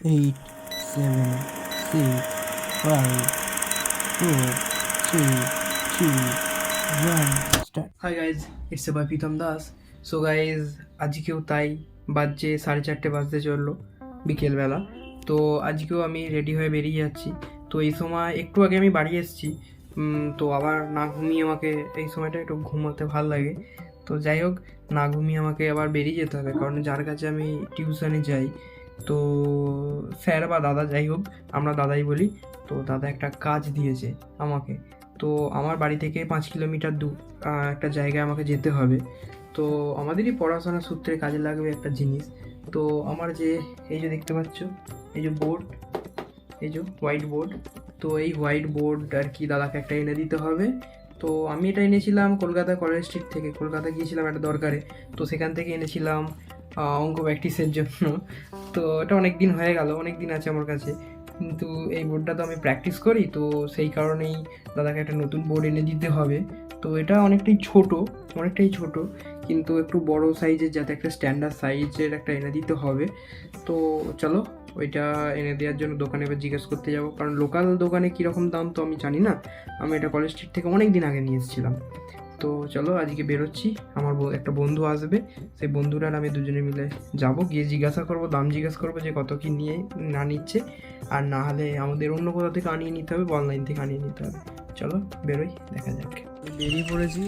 8, 7, 6, 5, 4, 3, 2, 1, start. Hi guys, it's by Pritam Das. So guys, আজকেও তাই বাজছে 4:30 বাজতে চললো বিকেলবেলা। তো আজকেও আমি রেডি হয়ে বেরিয়ে যাচ্ছি। তো এই সময় একটু আগে আমি বাড়ি এসেছি। তো আবার না ঘুমিয়ে আমাকে এই সময়টা একটু ঘুমাতে ভালো লাগে। তো যাই হোক, না ঘুমিয়ে আমাকে আবার বেরিয়ে যেতে হবে, কারণ যার কাছে আমি টিউশনে যাই, তো স্যার বা দাদা, যাই হোক আমরা দাদাই বলি। তো দাদা একটা কাজ দিয়েছে আমাকে। তো আমার বাড়ি থেকে 5 কিলোমিটার দূর একটা জায়গায় আমাকে যেতে হবে। তো আমাদেরই পড়াশোনার সূত্রে কাজে লাগবে একটা জিনিস। তো আমার যে এই যে দেখতে পাচ্ছ, এই যে বোর্ড, এই যে হোয়াইট বোর্ড, তো এই হোয়াইট বোর্ড আর কি দাদাকে একটা এনে দিতে হবে। তো আমি এটা এনেছিলাম কলকাতা কলেজ স্ট্রিট থেকে। কলকাতা গিয়েছিলাম একটা দরকারে, তো সেখান থেকে এনেছিলাম অঙ্ক প্র্যাকটিসের জন্য। তো এটা অনেক দিন হয়ে গেল, অনেক দিন আছে আমার কাছে, কিন্তু এই বোর্ডটা তো আমি প্র্যাকটিস করি, তো সেই কারণেই দাদাকে একটা নতুন বোর্ড এনে দিতে হবে। তো এটা অনেকটাই ছোট, কিন্তু একটু বড় সাইজের, যাতে একটা স্ট্যান্ডার্ড সাইজের একটা এনে দিতে হবে। তো চলো, ওইটা এনে দেওয়ার জন্য দোকানে এবার জিজ্ঞেস করতে যাবো, কারণ লোকাল দোকানে কীরকম দাম তো আমি জানি না। আমি এটা কলেজ স্ট্রিট থেকে অনেক দিন আগে নিয়ে এসেছিলাম। তো চলো, আজকে বেরোচ্ছি, আমার একটা বন্ধু আসবে, সেই বন্ধুরা আর আমি দুজনে মিলে যাব, গিয়ে জিজ্ঞাসা করবো, দাম জিজ্ঞাসা করবো যে কত কি নিয়ে না নিচ্ছে, আর না হলে আমাদের অন্য কোথাও থেকে আনিয়ে নিতে হবে, অনলাইন থেকে আনিয়ে নিতে হবে। চলো বেরোই, দেখা যাক। বেরিয়ে পড়েছি,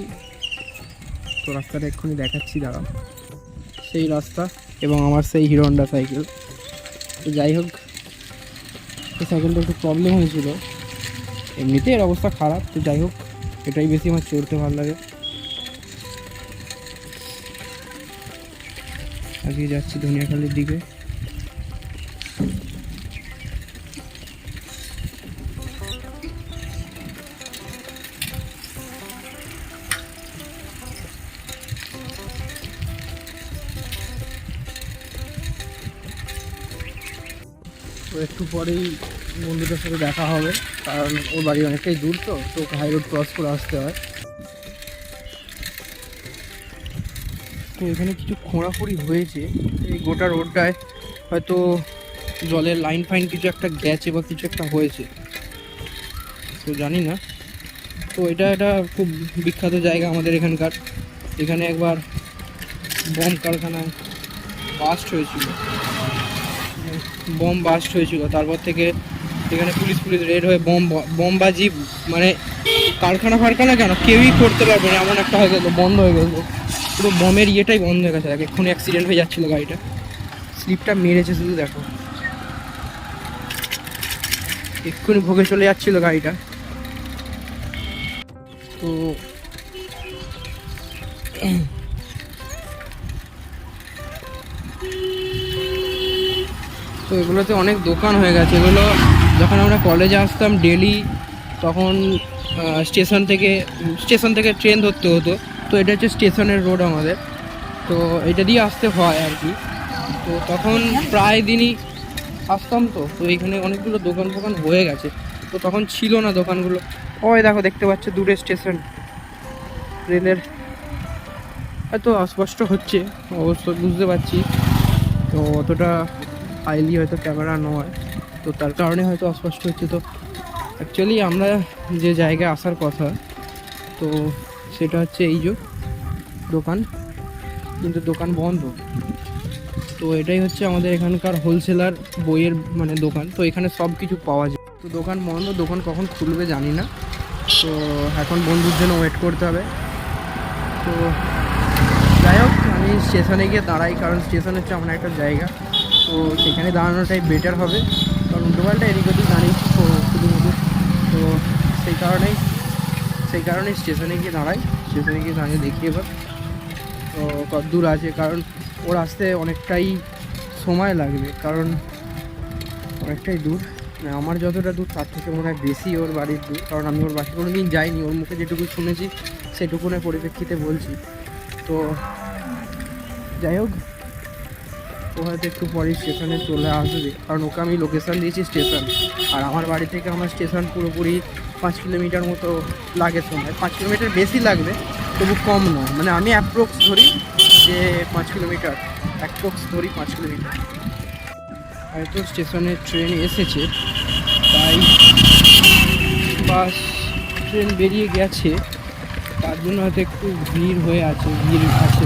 তো রাস্তাটা এক্ষুনি দেখাচ্ছি, দাঁড়াও। সেই রাস্তা এবং আমার সেই হিরো হন্ডা সাইকেল। তো যাই হোক, এই সাইকেলটা একটু প্রবলেম হয়েছিল, এমনিতে এর অবস্থা খারাপ। তো যাই হোক, এটাই বেশি আমার চড়তে ভালো লাগে। আজকে যাচ্ছি ধনিয়াখালির দিকে। তো একটু পরেই বন্ধুটার সাথে দেখা হবে, কারণ ওর বাড়ি অনেকটাই দূর, তো ওকে হাই রোড ক্রস করে আসতে হয়। তো এখানে কিছু খোঁড়াখুড়ি হয়েছে, এই গোটা রোডটায় হয়তো জলের লাইন ফাইন কিছু একটা গেছে বা কিছু একটা হয়েছে, তো জানি না। তো এটা খুব বিখ্যাত জায়গা আমাদের এখানকার। এখানে একবার বম কারখানায় বাস্ট হয়েছিল, তারপর থেকে এখানে পুলিশ রেড হয়ে বোমবাজি, মানে কারখানা ফারখানা কেন কেউই করতে পারবে না, এমন একটা হয়ে গেল, বন্ধ হয়ে গেল পুরো, বমের ইয়েটাই বন্ধ হয়ে গেছে। এক্ষুনি অ্যাক্সিডেন্ট হয়ে যাচ্ছিলো গাড়িটা, স্লিপটা মেরেছে শুধু দেখো, এক্ষুনি ভোগে চলে যাচ্ছিলো গাড়িটা। তো তো এগুলোতে অনেক দোকান হয়ে গেছে। এগুলো যখন আমরা কলেজে আসতাম ডেলি, তখন স্টেশন থেকে ট্রেন ধরতে হতো। তো এটা হচ্ছে স্টেশনের রোড আমাদের, তো এটা দিয়ে আসতে হয় আর কি। তো তখন প্রায় দিনই আসতাম। তো এইখানে অনেকগুলো দোকান হয়ে গেছে, তো তখন ছিল না দোকানগুলো। ওই দেখো, দেখতে পাচ্ছ দূরে স্টেশন রেলের, হয়তো অস্পষ্ট হচ্ছে অবশ্য, বুঝতে পারছি। তো অতটা হাইলি হয়তো ক্যামেরা নয়, তো তার কারণে হয়তো অস্পষ্ট হচ্ছে। তো অ্যাকচুয়ালি আমরা যে জায়গায় আসার কথা, তো সেটা হচ্ছে এই যে দোকান, কিন্তু দোকান বন্ধ। তো এটাই হচ্ছে আমাদের এখানকার হোলসেলার বইয়ের মানে দোকান। তো এখানে সব কিছু পাওয়া যায়। তো দোকান বন্ধ, দোকান কখন খুলবে জানি না। তো এখন বন্ধুর জন্য ওয়েট করতে হবে। তো যাই হোক, আমি স্টেশনে গিয়ে দাঁড়াই, কারণ স্টেশন হচ্ছে এমন একটা জায়গা, তো সেখানে দাঁড়ানোটাই বেটার হবে, কারণ উল্টোপাল্টা এদিক ওদিক দাঁড়িয়েছি তো শুধুমুধু। তো সেই কারণে স্টেশনে গিয়ে দাঁড়িয়ে দেখি এবার তো কত দূর আছে, কারণ ওর আসতে অনেকটাই সময় লাগবে, কারণ অনেকটাই দূর। মানে আমার যতটা দূর তার থেকে মনে হয় বেশি ওর বাড়ির দূর, কারণ আমি ওর বাসে কোনো দিন যাইনি, ওর মুখে যেটুকু শুনেছি সেটুকুনের পরিপ্রেক্ষিতে বলছি। তো যাই হোক, ও হয়তো একটু পরে স্টেশনে চলে আসবে, কারণ ওকে আমি লোকেশান দিয়েছি স্টেশন, আর আমার বাড়ি থেকে আমার স্টেশন পুরোপুরি 5 কিলোমিটার মতো লাগে সময়। 5 কিলোমিটার বেশি লাগবে, তবু কম নয়। মানে আমি অ্যাপ্রক্স ধরি যে 5 কিলোমিটার, 5 কিলোমিটার। হয়তো স্টেশনে ট্রেন এসেছে, তাই বাস ট্রেন বেরিয়ে গেছে, তার জন্য হয়তো একটু ভিড় আছে।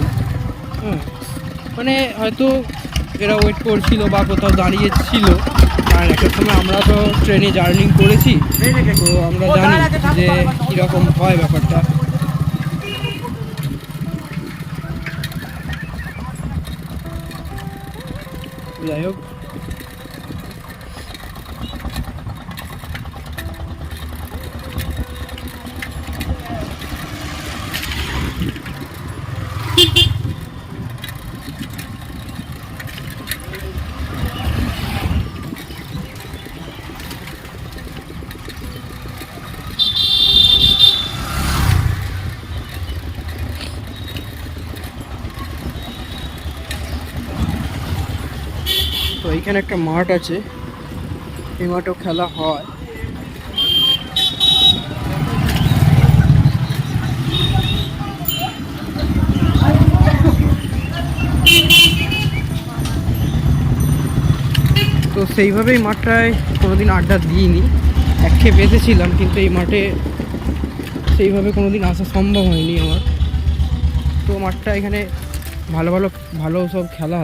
হ্যাঁ, মানে হয়তো এরা ওয়েট করছিল বা কোথাও দাঁড়িয়েছিল। আর একটা সময় আমরা তো ট্রেনে জার্নি করেছি, তো আমরা জানি যে কীরকম হয় ব্যাপারটা। যাই হোক, তো এইখানে একটা মাঠ আছে, এই মাঠেও খেলা হয়। তো সেইভাবেই মাঠটায় কোনোদিন আড্ডা দিইনি, একঘেয়ে বেঁধেছিলাম, কিন্তু এই মাঠে সেইভাবে কোনোদিন আসা সম্ভব হয়নি আমার। তো মাঠটা এখানে ভালো সব খেলা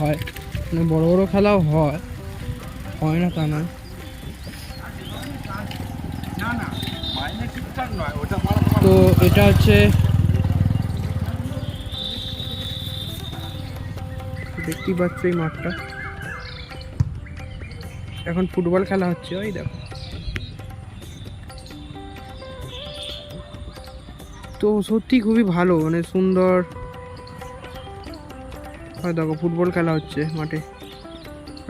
হয়, মানে বড় বড় খেলাও হয় না তা নয়। তো এটা হচ্ছে, দেখতেই পাচ্ছ এই মাঠটা, এখন ফুটবল খেলা হচ্ছে, ওই দেখো। তো সত্যি খুবই ভালো, মানে সুন্দর। হয় দেখো, ফুটবল খেলা হচ্ছে মাঠে,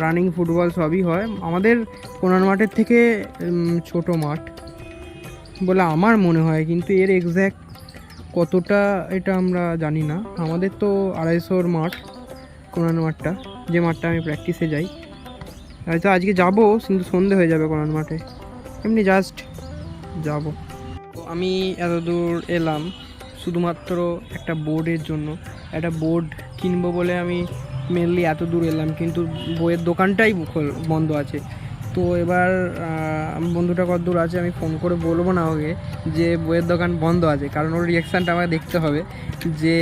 রানিং ফুটবল সবই হয়। আমাদের কোনার মাঠের থেকে ছোট মাঠ বলে আমার মনে হয়, কিন্তু এর এক্স্যাক্ট কতটা এটা আমরা জানি না। আমাদের তো 250 মাঠ কোনার মাঠটা, যে মাঠটা আমি প্র্যাকটিসে যাই। হয়তো আজকে যাবো, কিন্তু সন্ধে হয়ে যাবে কোনার মাঠে, এমনি জাস্ট যাব। তো আমি এত দূর এলাম শুধুমাত্র একটা বোর্ডের জন্য, একটা বোর্ড কিনবো বলে আমি মেনলি এত দূর এলাম, কিন্তু বইয়ের দোকানটাই বন্ধ আছে। তো এবার বন্ধুটা কত দূর আছে আমি ফোন করে বলবো না ওকে যে বইয়ের দোকান বন্ধ আছে, কারণ ওর রিয়াকশানটা আমাকে দেখতে হবে যে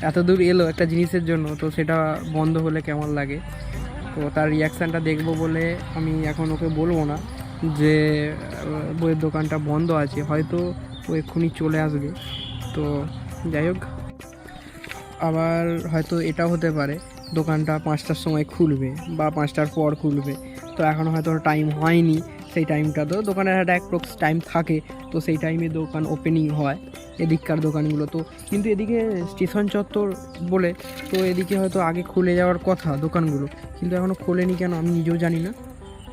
এত দূর এলো একটা জিনিসের জন্য, তো সেটা বন্ধ হলে কেমন লাগে। তো তার রিয়াকশানটা দেখবো বলে আমি এখন ওকে বলবো না যে বইয়ের দোকানটা বন্ধ আছে, হয়তো ও এক্ষুনি চলে আসবে। তো যাই হোক, আবার হয়তো এটাও হতে পারে দোকানটা 5টার সময় খুলবে বা 5টার পর খুলবে, তো এখনও হয়তো টাইম হয়নি। সেই টাইমটা তো দোকানের একটা অ্যাপ্রক্স টাইম থাকে, তো সেই টাইমে দোকান ওপেনিং হয় এদিককার দোকানগুলো। তো কিন্তু এদিকে স্টেশন চত্বর বলে, তো এদিকে হয়তো আগে খুলে যাওয়ার কথা দোকানগুলো, কিন্তু এখনও খোলেনি কেন আমি নিজেও জানি না।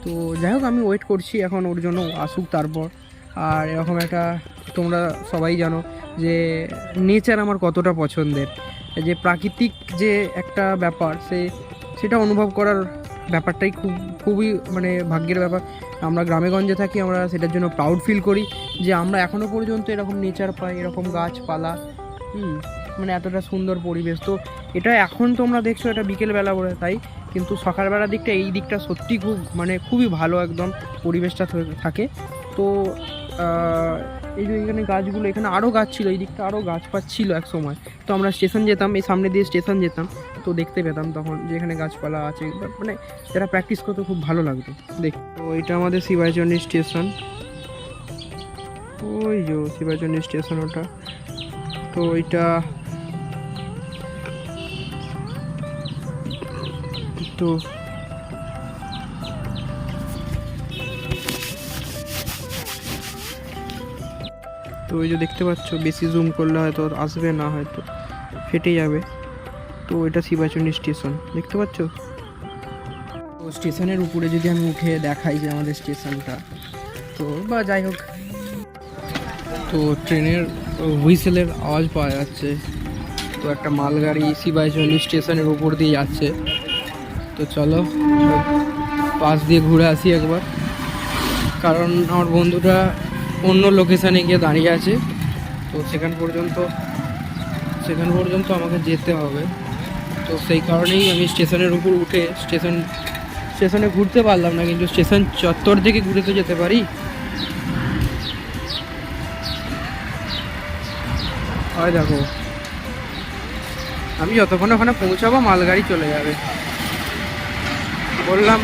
তো যাই হোক, আমি ওয়েট করছি এখন ওর জন্য আসুক তারপর। আর এরকম একটা, তোমরা সবাই জানো যে নেচার আমার কতটা পছন্দের, যে প্রাকৃতিক যে একটা ব্যাপার সেটা অনুভব করার ব্যাপারটাই খুবই মানে ভাগ্যের ব্যাপার। আমরা গ্রামেগঞ্জে থাকি, আমরা সেটার জন্য প্রাউড ফিল করি যে আমরা এখনও পর্যন্ত এরকম নেচার পাই, এরকম গাছপালা, মানে এতটা সুন্দর পরিবেশ। তো এটা এখন তোমরা দেখছো এটা বিকেলবেলা বলে তাই, কিন্তু সকালবেলার দিকটা এই দিকটা সত্যি খুবই ভালো একদম পরিবেশটা থাকে। তো এই যে এখানে গাছগুলো, এখানে আরও গাছ ছিল, এই দিকটা আরও গাছপাত ছিল এক সময়। তো আমরা স্টেশন যেতাম, এই সামনে দিয়ে স্টেশন যেতাম, তো দেখতে পেতাম তখন যে এখানে গাছপালা আছে, মানে যারা প্র্যাকটিস করতে খুব ভালো লাগতো দেখ। তো এটা আমাদের শিবাচন্ডী স্টেশন, ওই যে শিবাচন্ডী স্টেশন ওটা। তো এটা তো তো ওই যে দেখতে পাচ্ছ, বেশি জুম করলে হয়তো আসবে না, হয়তো ফেটে যাবে। তো এটা শিবাচন্ডী স্টেশন দেখতে পাচ্ছ। তো স্টেশনের উপরে যদি আমি উঠে দেখাই যে আমাদের স্টেশনটা, তো বা যাই হোক, তো ট্রেনের হুইসেলের আওয়াজ পাওয়া যাচ্ছে। তো একটা মালগাড়ি শিবাচন্ডী স্টেশনের উপর দিয়ে যাচ্ছে। তো চলো পাশ দিয়ে ঘুরে আসি একবার, কারণ আমার বন্ধুটা অন্য লোকেশানে গিয়ে দাঁড়িয়ে আছে, তো সেখান পর্যন্ত আমাকে যেতে হবে। তো সেই কারণেই আমি স্টেশনের উপর উঠে স্টেশনে ঘুরতে পারলাম না, কিন্তু স্টেশন চত্বর থেকে ঘুরে তো যেতে পারি। হয় দেখো, আমি যতক্ষণ ওখানে পৌঁছাবো মালগাড়ি চলে যাবে। বললাম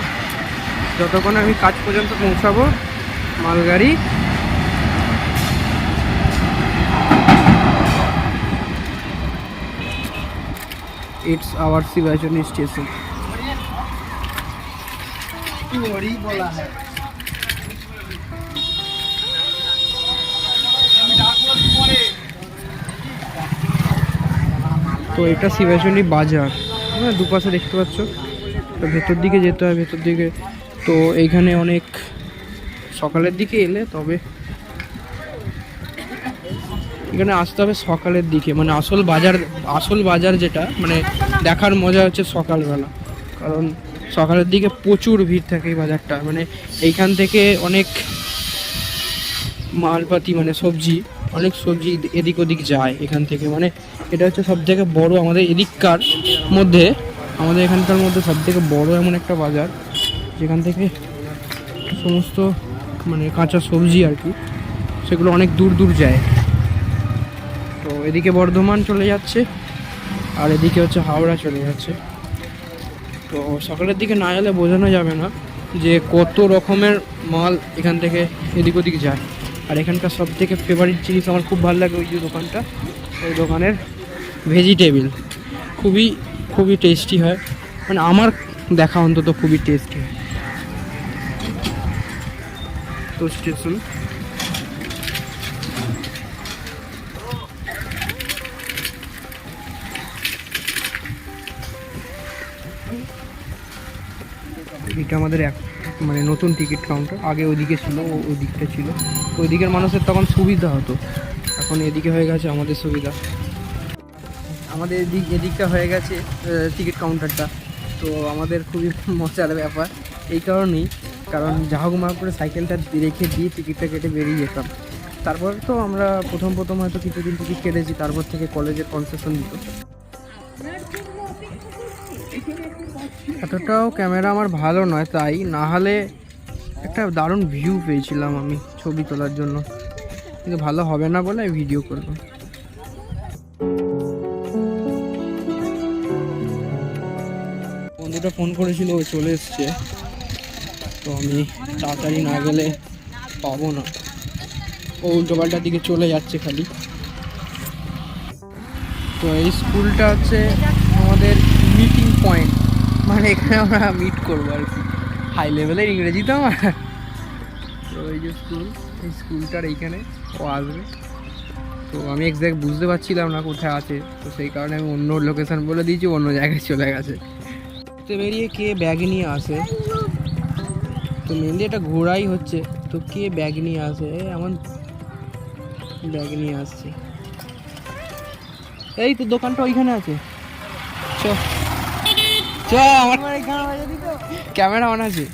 যতক্ষণ আমি কাজ পর্যন্ত পৌঁছাবো মালগাড়ি इट्स आवर शिवाजनी स्टेशन। তো এটা শিবাজনী বাজার, হ্যাঁ দুপাশে দেখতে পাচ্ছ। তো ভেতর দিকে যেতে হয়, ভেতর দিকে। তো এইখানে অনেক সকালের দিকে এলে তবে এখানে আসতে হবে সকালের দিকে, মানে আসল বাজার যেটা মানে দেখার মজা হচ্ছে সকালবেলা, কারণ সকালের দিকে প্রচুর ভিড় থাকে এই বাজারটা। মানে এইখান থেকে অনেক মালপাতি মানে অনেক সবজি এদিক ওদিক যায় এখান থেকে। মানে এটা হচ্ছে সব থেকে বড় আমাদের এদিককার মধ্যে, আমাদের এখানকার মধ্যে সব থেকে বড় এমন একটা বাজার যেখান থেকে সমস্ত মানে কাঁচা সবজি আর কি সেগুলো অনেক দূর দূর যায়। তো এদিকে বর্ধমান চলে যাচ্ছে আর এদিকে হচ্ছে হাওড়া চলে যাচ্ছে। তো সকালের দিকে না এলে বোঝানো যাবে না যে কত রকমের মাল এখান থেকে এদিক ওদিক যায়। আর এখানকার সব থেকে ফেভারিট জিনিস আমার খুব ভালো লাগে ওই যে দোকানটা, ওই দোকানের ভেজিটেবিল খুবই খুবই টেস্টি হয়, মানে আমার দেখা অন্তত খুবই টেস্টি হয়। তো স্টেশন এটা আমাদের মানে নতুন টিকিট কাউন্টার। আগে ওইদিকে ছিল, ওই দিকটা ছিল, ওই দিকের মানুষের তখন সুবিধা হতো, এখন এদিকে হয়ে গেছে আমাদের সুবিধা। আমাদের এদিকটা হয়ে গেছে টিকিট কাউন্টারটা। তো আমাদের খুবই মজার ব্যাপার এই কারণেই, কারণ যা হোক মা করে সাইকেলটা রেখে দিয়ে টিকিটটা কেটে বেরিয়ে যেতাম। তারপর তো আমরা প্রথম হয়তো কিছুদিন টিকিট কেটেছি, তারপর থেকে কলেজের কনসেশন দিত। এতটাও ক্যামেরা আমার ভালো নয়, তাই না হলে একটা দারুণ ভিউ পেয়েছিলাম আমি ছবি তোলার জন্য, কিন্তু ভালো হবে না বলে ভিডিও করব। বন্ধুটা ফোন করেছিল, ও চলে এসছে। তো আমি তাড়াতাড়ি না গেলে পাবো না, ও উল্টোপাল্টার দিকে চলে যাচ্ছে খালি। তো এই স্কুলটা হচ্ছে আমাদের মিটিং পয়েন্ট, মানে এখানে আমরা মিট করবো আর কি। হাই লেভেলের ইংরেজি তো আমার। তো এই যে স্কুল, এই স্কুলটার এইখানে ও আসবে। তো আমি এক্স্যাক্ট বুঝতে পারছিলাম না কোথায় আছে, তো সেই কারণে আমি অন্য লোকেশান বলে দিয়েছি, অন্য জায়গায় চলে গেছে। তো বেরিয়ে কে ব্যাগ নিয়ে আসে, তো মেনলি এটা ঘোরাই হচ্ছে। তো কে ব্যাগ নিয়ে আসে, এমন ব্যাগ নিয়ে আসছে। এই তো দোকানটা ওইখানে আছে, চ চ আমার ক্যামেরা অন আছে।